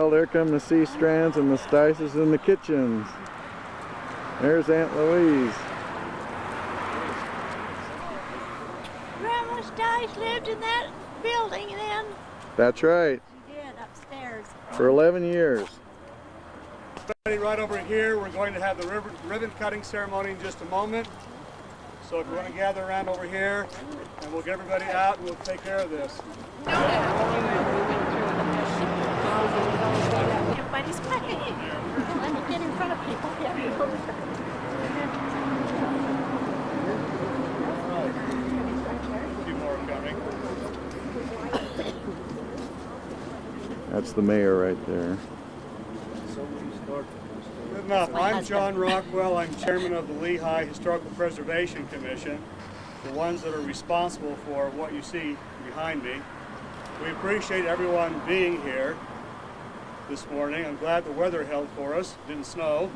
Well, there come the C-Strands and the Stices in the kitchens. There's Aunt Louise. Grandma Stice lived in that building then. That's right. She did, upstairs. For 11 years. Right over here, we're going to have the ribbon cutting ceremony in just a moment. So if you want to gather around over here, and we'll get everybody out and we'll take care of this. Everybody's playing. Let me get in front of people. A few more coming. That's the mayor right there. Good enough. I'm John Rockwell. I'm chairman of the Lehi Historical Preservation Commission, the ones that are responsible for what you see behind me. We appreciate everyone being here this morning. I'm glad the weather held for us. It didn't snow.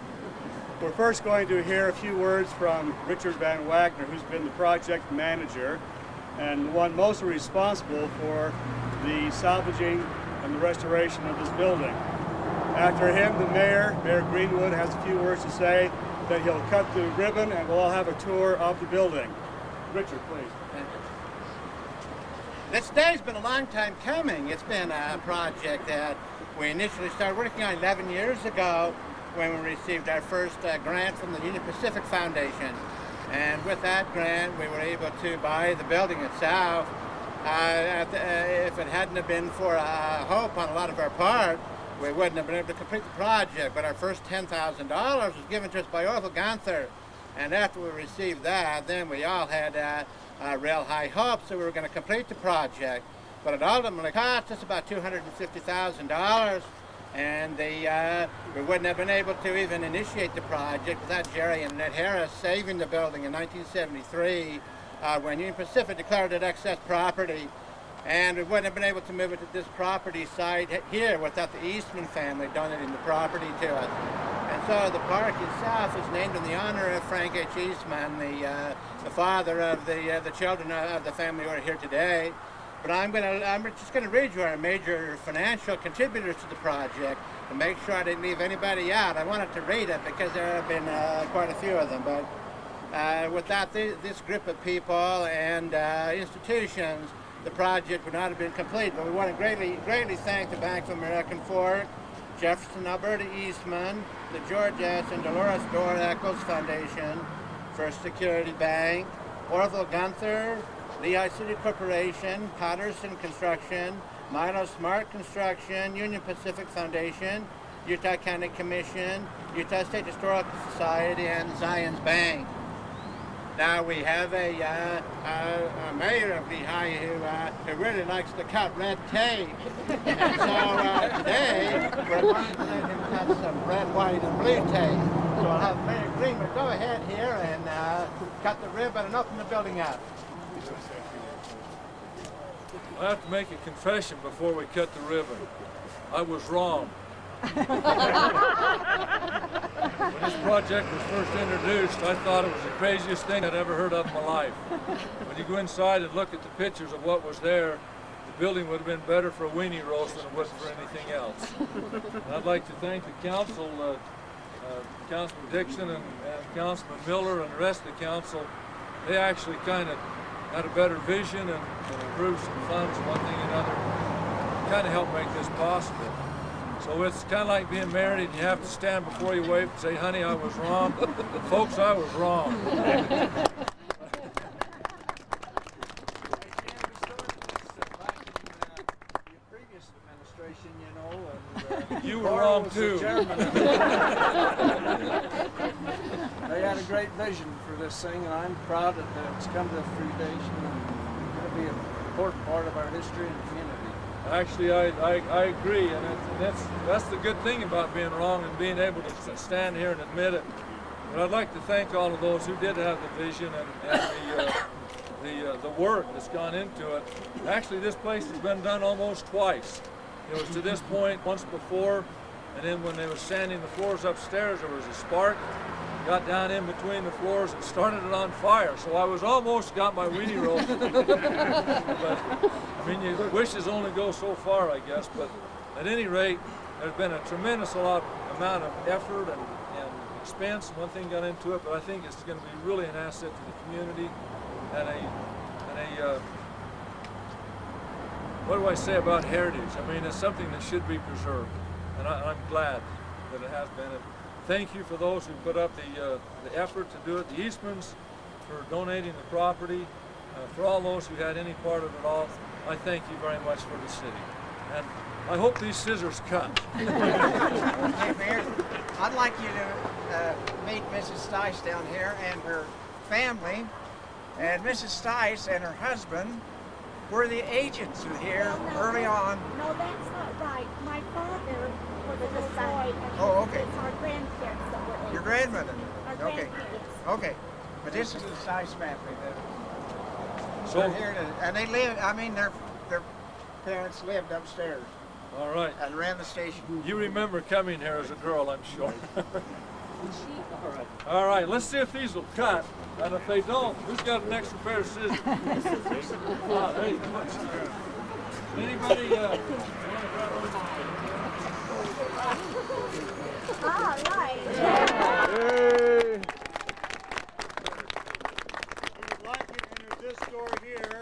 We're first going to hear a few words from Richard Van Wagoner, who's been the project manager and the one mostly responsible for the salvaging and the restoration of this building. After him, the mayor, Mayor Greenwood, has a few words to say. Then he'll cut the ribbon and we'll all have a tour of the building. Richard, please. This day's been a long time coming. It's been a project that we initially started working on 11 years ago when we received our first grant from the Union Pacific Foundation. And with that grant, we were able to buy the building itself. If it hadn't have been for hope on a lot of our part, we wouldn't have been able to complete the project. But our first $10,000 was given to us by Orville Gunther. And after we received that, then we all had real high hopes that we were going to complete the project. But it ultimately cost us about $250,000. And we wouldn't have been able to even initiate the project without Jerry and Ned Harris saving the building in 1973 when Union Pacific declared it excess property. And we wouldn't have been able to move it to this property site here without the Eastman family donating the property to us. And so the park itself is named in the honor of Frank H. Eastman, the father of the children of the family who are here today. But I'm just going to read you our major financial contributors to the project to make sure I didn't leave anybody out. I wanted to read it because there have been quite a few of them. But without this group of people and institutions, the project would not have been complete. But we want to greatly thank the Bank of American Fork, Jefferson Alberta Eastman, the George S. and Dolores Dora Eccles Foundation, First Security Bank, Orville Gunther, Lehi City Corporation, Patterson Construction, Milo Smart Construction, Union Pacific Foundation, Utah County Commission, Utah State Historical Society, and Zion's Bank. Now we have a mayor of Lehi who really likes to cut red tape. And so today we're going to let him cut some red, white, and blue tape. So I'll have Mayor Greenwood go ahead here and cut the ribbon and open the building up. I have to make a confession before we cut the ribbon. I was wrong. When this project was first introduced, I thought it was the craziest thing I'd ever heard of in my life. When you go inside and look at the pictures of what was there, the building would have been better for a weenie roast than it was for anything else. And I'd like to thank the council, Councilman Dixon and Councilman Miller and the rest of the council. They actually kind of had a better vision and improved some funds, one thing and another, kind of helped make this possible. So it's kind of like being married, and you have to stand before your wife and say, honey, I was wrong. Folks, I was wrong. You were wrong too. They had a great vision for this thing, and I'm proud that it's come to fruition and it's going to be an important part of our history and community. Actually, I agree, and that's the good thing about being wrong and being able to stand here and admit it. But I'd like to thank all of those who did have the vision and the work that's gone into it. Actually, this place has been done almost twice. It was to this point once before, and then when they were sanding the floors upstairs, there was a spark, got down in between the floors and started it on fire. So I was almost got my weenie roll. But I mean, wishes only go so far, I guess. But at any rate, there's been a tremendous amount of effort and expense. One thing got into it, but I think it's going to be really an asset to the community and what do I say about heritage? I mean, it's something that should be preserved, and I'm glad that it has been. And thank you for those who put up the effort to do it, the Eastmans for donating the property, for all those who had any part of it all. I thank you very much for the city. And I hope these scissors cut. Hey, Mayor, I'd like you to meet Mrs. Stice down here and her family. And Mrs. Stice and her husband were the agents here early on. No, that's not right. My father was a little boy. Oh, okay. It's our grandparents that were Your grandmother? Our Okay. grandparents. Okay. But this is the Stice family. So They're here to, and they live, I mean, their parents lived upstairs all right. and ran the station. You remember coming here as a girl, I'm sure. All right, let's see if these will cut. And if they don't, who's got an extra pair of scissors? Hey, anybody? All right. Yay! We would like you to enter this door here.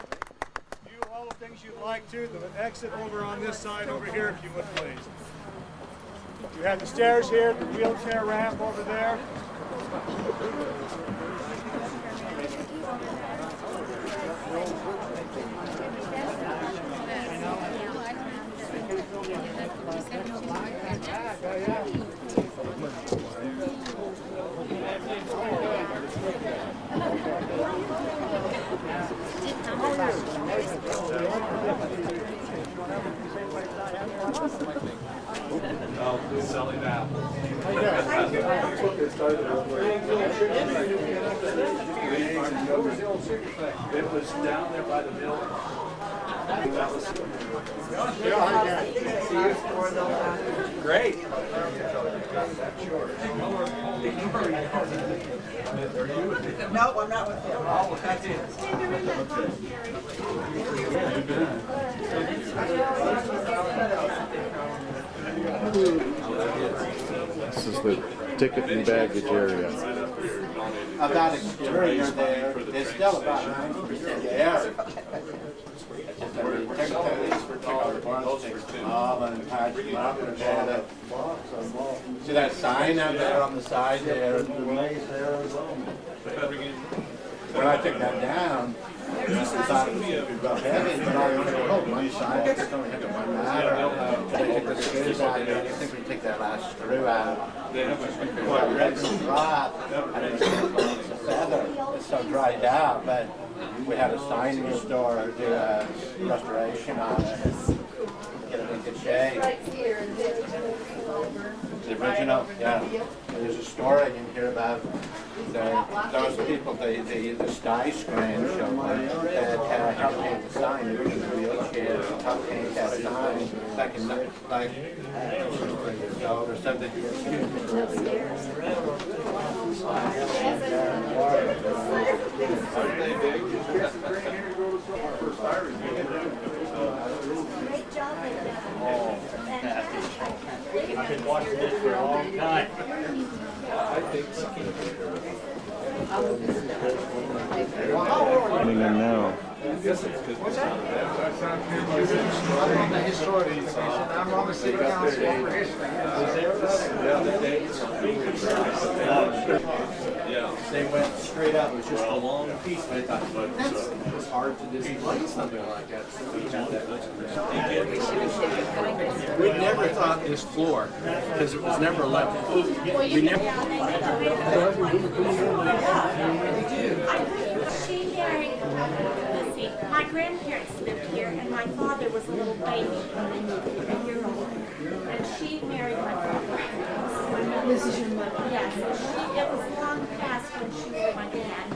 Do all the things you'd like to. The exit over on this side over here, if you would please. You have the stairs here, the wheelchair ramp over there. Selling apples. It was down there by the mill. That was great. No, I'm not with them. This is the ticket and baggage area. About exterior there, it's still about 90% there. See that sign out there on the side there? When I took that down, I thought it was going to be real heavy, but I only wrote one side. It's only had one matter. They took the screws out, and I think we take that last screw out. Well, red and drop, and it's a feather. It's so dried out, but we had a signing store do a restoration on it. Get it in good shape. The original, yeah. There's a story in here about those people, the Stice grandchildren that helped paint the sign. They were in the wheelchair, helped paint that sign back in like years old or something. Great job. I've been watching this for a long time. Coming in now. I'm on the historical station. I'm on the city council for history. They went straight up. It was just a long piece. I thought it was hard to display something like that. So we had that. We never thought this floor, because it was never level. We never. She married, let's see, my grandparents lived here, and my father was a little baby, a year old. And she married my father. This is your mother? Yes. It was long past when she was my dad.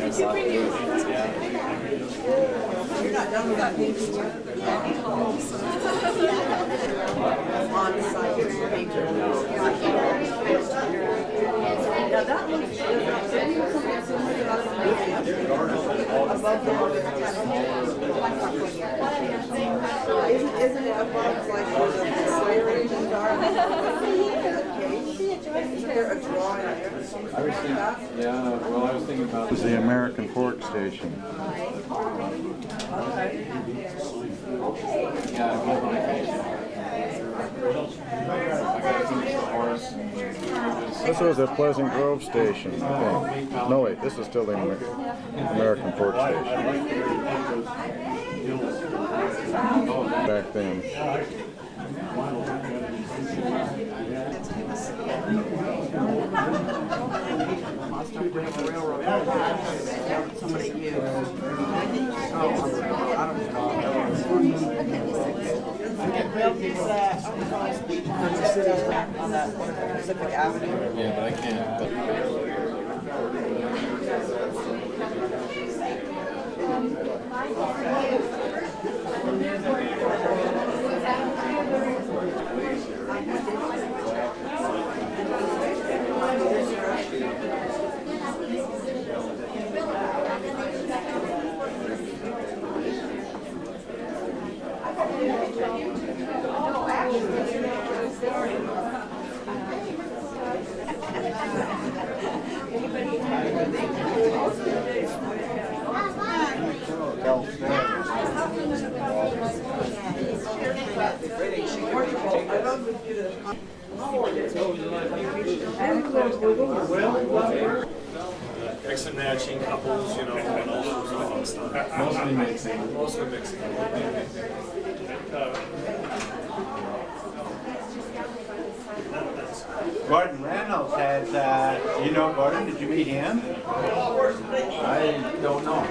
You're not done with that painting yet? On-site painter. Now that looks good. Above the isn't it above like where the Slayer engines are? Isn't there a drawing there? I was thinking, yeah, well, I was thinking about this is the American Pork Station. This was the Pleasant Grove Station, I think. No, wait, this is still the American Pork Station. Back then. Somebody used. On that Pacific Avenue. Yeah, but I can't. Mix and matching couples, you know, and all sorts of fun stuff. Mostly mixing. Mostly mixing. Gordon Reynolds has, you know Gordon, did you meet him? I don't know.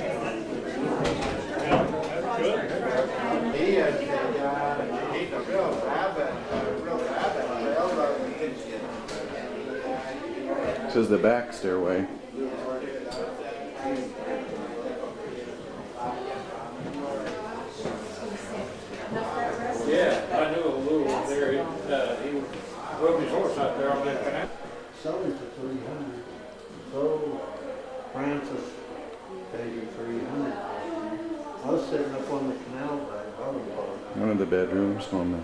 He's a real rabbit, railroad. This is the back stairway. Yeah, I knew a little there. He rode his horse out there on that canal. Selling for 300. So Francis paid him 300. I was sitting up on the canal back. One of the bedrooms on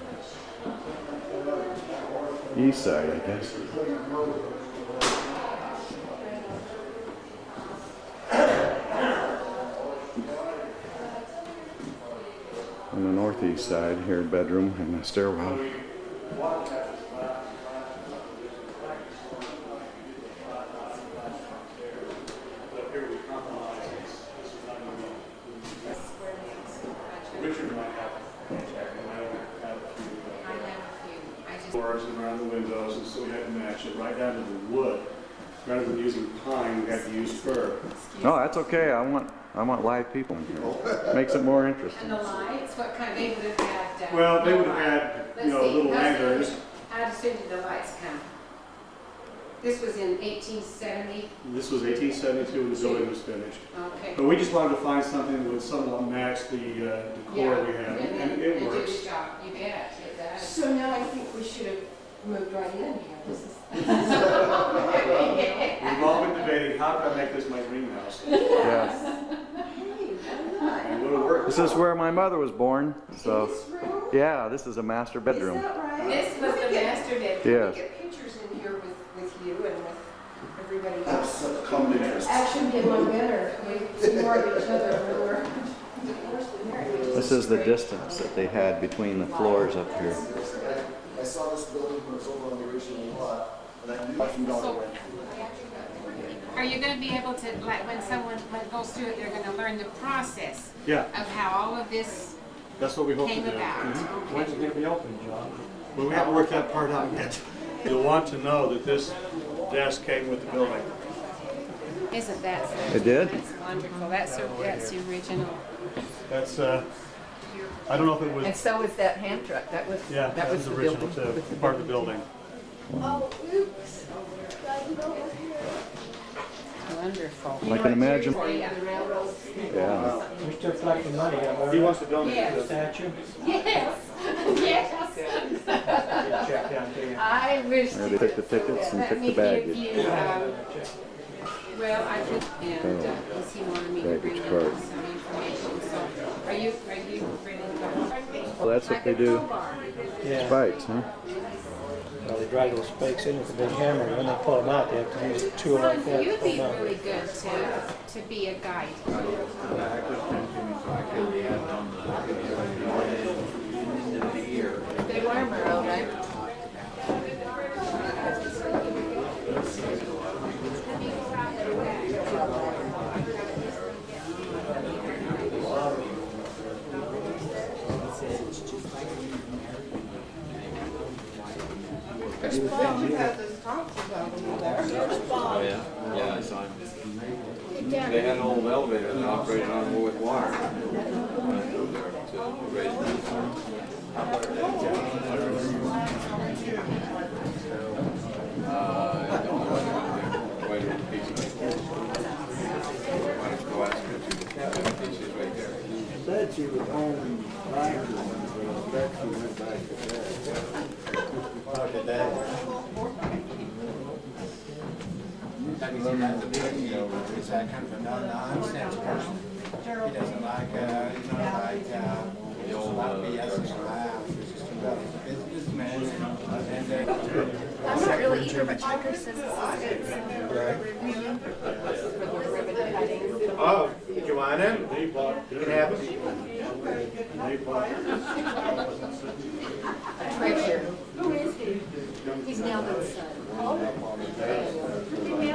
the east side, I guess. On the northeast side, here, bedroom and the stairwell. Doors and around the windows, and so we had to match it right down to the wood. Rather than using pine, we had to use fir. No, that's okay. I want live people in here. Makes it more interesting. And the lights, what kind, they would have had... Well, they would have had, you know, little lanterns. How soon did the lights come? This was in 1870? This was 1872 when the building was finished. Okay. But we just wanted to find something that would somewhat match the decor we have, and it works. Good job, you bet, it does. So now I think we should have moved right in here. This is We've all been debating, how can I make this my greenhouse? Yes. And would it work? This is where my mother was born. So, yeah, this is a master bedroom. Is that right? This was the master bedroom. Yes. We get pictures in here with you and with everybody That's else. such a common interest. Actually, we get one better. We see more of each other when we're divorced and married. This is the distance that they had between the floors up here. I saw this building when it was over on the original lot, and I knew from going away. Are you going to be able to, like, when someone goes through it, they're going to learn the process Yeah, of how all of this that's what we hope to came do. about? When's it going to be open, John? But we haven't worked that part out yet. You'll want to know that this desk came with the building. Isn't that so? It did? That's wonderful. That's the original. That's, I don't know if it was, And so is that hand truck. That was that was the original building. too, part of the building. Oh, oops. Wonderful. I can imagine. Yeah. Yeah. We still collecting money. He wants to donate Yes. to the Statue. Yes. Yes. Check down to you. I wish. They took the tickets and Let took me the baggage. give you, well, I think, and he wanted me to bring Baggage you card. some information. So, are you ready to go? Well, that's what they do. Yeah. Spikes, huh? Well, they drag those spikes in with a big hammer. When they pull them out, they have to use a tool like that to You'd pull be them out. really good to be a guide. They were Merle, right? Oh, yeah? Yeah, I saw him. They had an old elevator that operated on with water. To raise I don't know what they're going to do. Quite a piece of it. Might as well ask her to pieces right there. Said she was home last month, but I bet she went back to bed. Look at that. Have you seen that in the beginning? He's kind of a no-nonsense person. He doesn't like, he's not like, The old, a lot of BS and laugh. He's just a businessman. And I'm not really eager, but Tucker says this is good. oh, did you want him? You can have him. Treasure. Who is he? He's Nelda's son.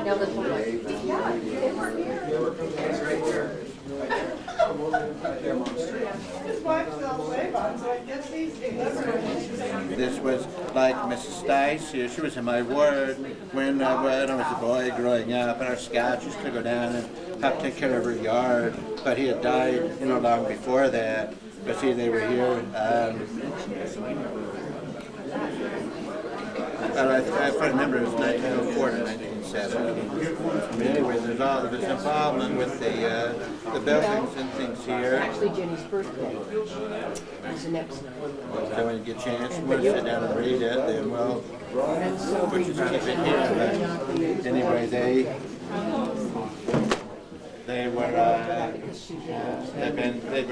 Nelda's wife. Yeah, they weren't here. His wife sells Avon, so I guess he's This was like Mrs. Stice. She was in my ward when I was a boy growing up, and our scouts used to go down and help take care of her yard. But he had died, long before that. But see, they were here. I remember it was 1904 to 1970. Anyway, there's involvement with the buildings and things here. actually Jenny's birthday. It's the next night. So when you get a chance, we'll sit down and read it, then we'll keep it here. But anyway, they were,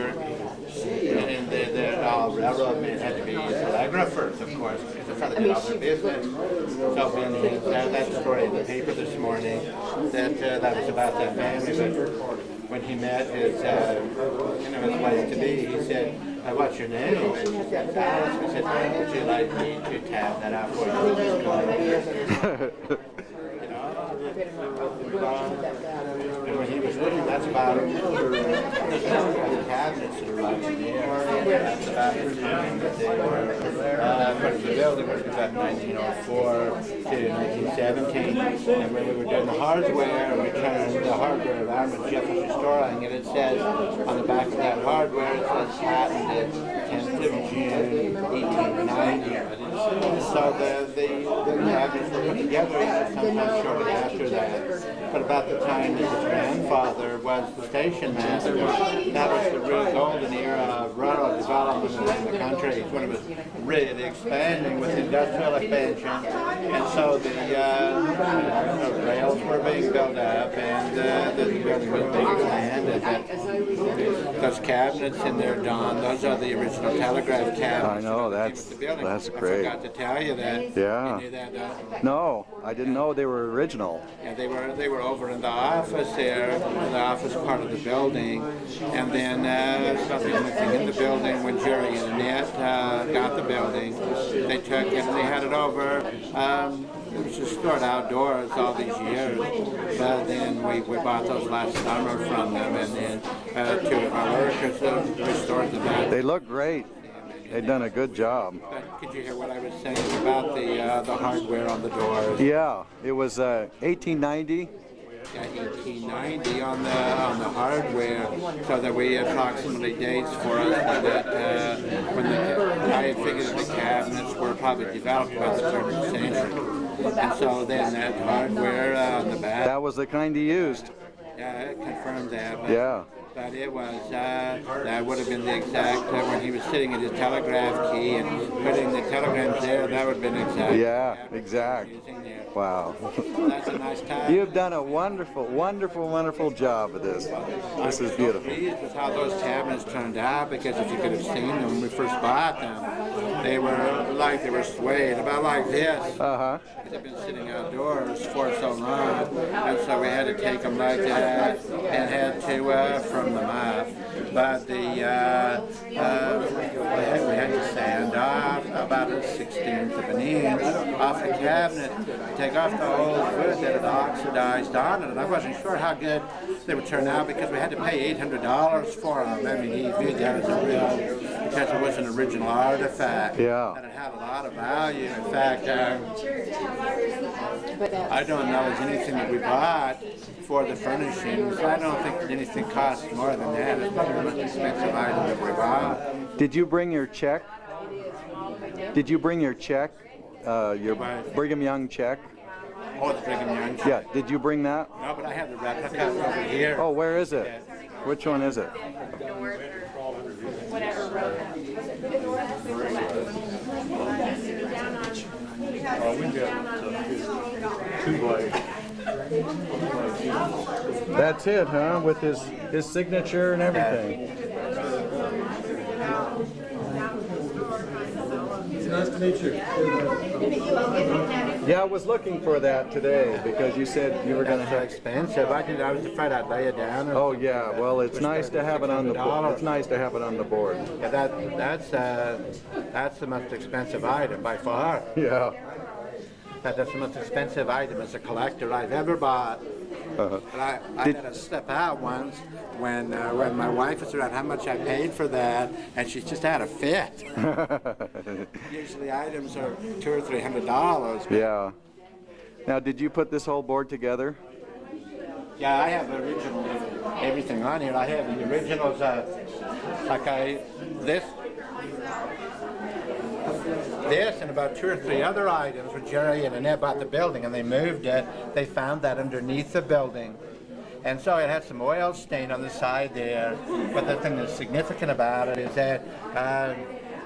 and they're all railroad men, had to be telegraphers, of course, because that's how they did all their business. So when that story in the paper this morning, that was about that family, but when he met his, his wife to be, he said, what's your name? And she said, Alice. I said, would you like me to tap that out for you? And when he was looking, that's about the cabinets that are right in there. That's about the time that they were put in the building, which was about 1904 to 1917. And when we were doing the hardware, we turned the hardware around with Jefferson Storing, and it says on the back of that hardware, it says patented 10th of June, 1890. So the cabinets were put together sometime shortly after that. But about the time that his grandfather was the station master, that was the real golden era of rural development in the country. It's when it was really expanding with industrial expansion. And so the rails were being built up, and the building was being expanded. Those cabinets in there, Don, those are the original telegraph cabinets. I know, that's great. I forgot to tell you that. Yeah. You knew that, No, I didn't know they were original. Yeah, they were over in the office there, in the office part of the building, and then so the only thing in the building when Jerry and Annette got the building, they took it and they had it over. It was just stored outdoors all these years, but then we bought those last summer from them, and then two of our workers restored them back. They look great. They've done a good job. But could you hear what I was saying about the hardware on the doors? Yeah, it was 1890. Yeah, 1890 on the hardware, so that we approximately dates for us that I had figured the cabinets were probably developed about the turn of the century. And so then that hardware on the back. That was the kind he used. Yeah, it confirmed that. But, Yeah. But it was, that would have been the exact, when he was sitting at his telegraph key and putting the telegrams there, that would have been exact. Yeah, exact. Wow. That's a nice time. You've done a wonderful, wonderful, wonderful job of this. This is beautiful. I'm pleased with how those cabinets turned out, because if you could have seen them when we first bought them, they were swayed, about like this. Uh-huh. They've been sitting outdoors for so long, and so we had to take them like that and had to from them up. But we had to sand off about a 1/16 of an inch off the cabinet, take off the old wood that had oxidized on it, and I wasn't sure how good they would turn out because we had to pay $800 for them. I mean, he viewed that as a real, because it was an original artifact. Yeah. And it had a lot of value. In fact, I don't know if anything that we bought for the furnishings. I don't think that anything costs more than that. It's probably the most expensive item that we bought. Did you bring your check? Did you bring your check? Your Brigham Young check? Oh, the Brigham Young check. Yeah. Did you bring that? No, but I have the replica over here. Oh, where is it? Which one is it? We got 2 by. That's it, huh? With his signature and everything. Nice to meet you. Yeah, I was looking for that today because you said you were going to have expensive. I was afraid I'd lay it down. Oh yeah, well it's nice to have it on the board. It's nice to have it on the board. Yeah, that's the most expensive item by far. Yeah. That's the most expensive item as a collector I've ever bought. Uh-huh. But I had to step out once when my wife was around how much I paid for that, and she just had a fit. Usually items are $200 or $300. Yeah. Now, did you put this whole board together? Yeah, I have everything on here. I have the originals, this and about 2 or 3 other items when Jerry and Annette bought the building and they moved it. They found that underneath the building. And so it had some oil stain on the side there. But the thing that's significant about it is that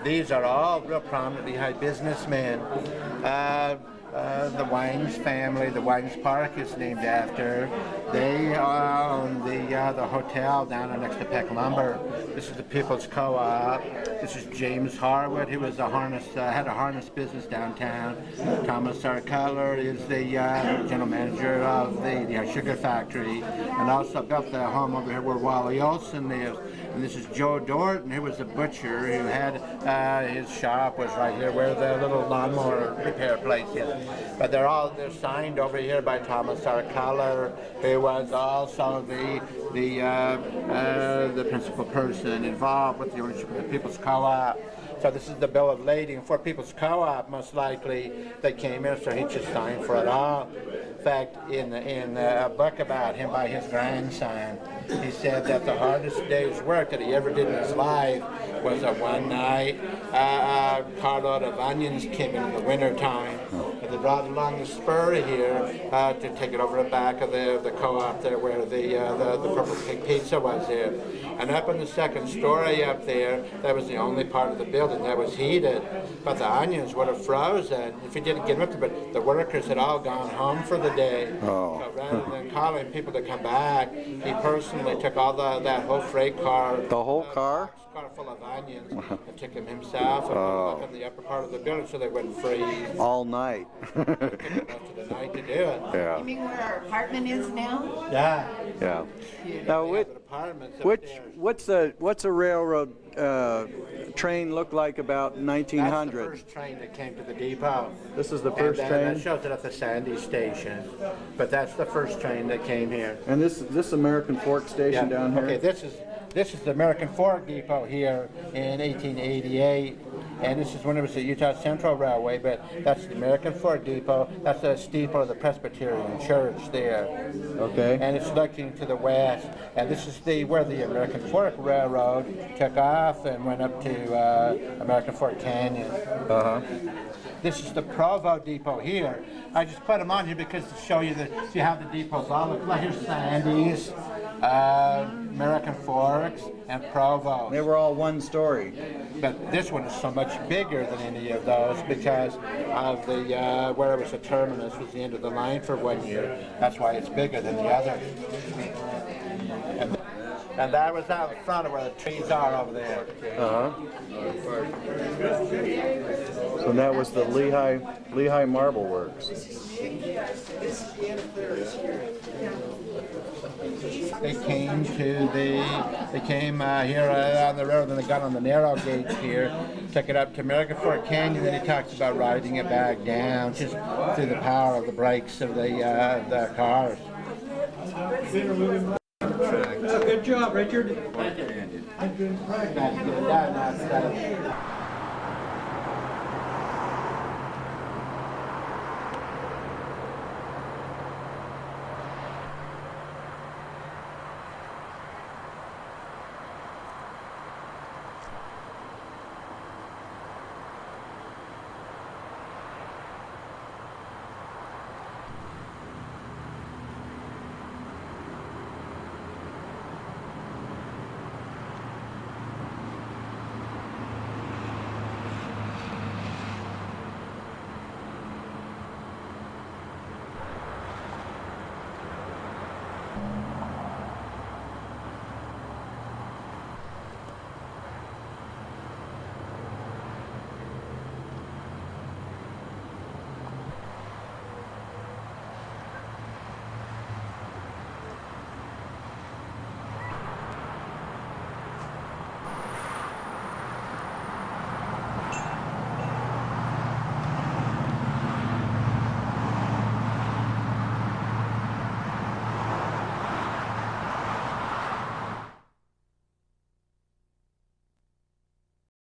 these are all real prominently high businessmen. The Wines family, the Wines Park is named after. They own the hotel down next to Peck Lumber. This is the People's Co-op. This is James Harwood, who was had a harness business downtown. Thomas R. Cutler is the general manager of the sugar factory, and also built the home over here where Wally Olson lives. And this is Joe Dorton, who was a butcher who had his shop was right here where the little lawnmower repair place is. But they're signed over here by Thomas R. Cutler, who was also the principal person involved with the ownership of the People's Co-op. So this is the bill of lading for People's Co-op, most likely, that came in, so he just signed for it all. In fact, in a book about him by his grandson, he said that the hardest day's work that he ever did in his life was a one night carload of onions came in the wintertime. And they brought along the spur here to take it over the back of the co-op there where the Purple Pig Pizza was there. And up in the second story up there, that was the only part of the building that was heated. But the onions would have frozen if he didn't get them up there. But the workers had all gone home for the day. Oh. So rather than calling people to come back, he personally took all that whole freight car. The whole car? Car full of onions and took them himself and put them up in the upper part of the building so they wouldn't freeze. All night. Took them most of the night to do it. Yeah. You mean where our apartment is now? Yeah. Yeah. Now, what's a railroad train look like about 1900? That's the first train that came to the depot. This is the first train? That shows it at the Sandy station. But that's the first train that came here. And this American Fork station down here? Okay, this is the American Fork Depot here in 1888. And this is when it was the Utah Central Railway, but that's the American Fork Depot. That's the steeple of the Presbyterian Church there. Okay. And it's looking to the west. And this is where the American Fork Railroad took off and went up to American Fork Canyon. Uh-huh. This is the Provo depot here. I just put them on here because to show you see how the depots all look like. Here's Sandy's, American Forks, and Provo. They were all one story. But this one is so much bigger than any of those because of the where it was a terminus was the end of the line for 1 year. That's why it's bigger than the other. And that was out in front of where the trees are over there. So that was the Lehi Marble Works. They came here on the road, and they got on the narrow gauge here, took it up to American Fork Canyon, and he talks about riding it back down just through the power of the brakes of the cars. Good job, Richard. Thank you.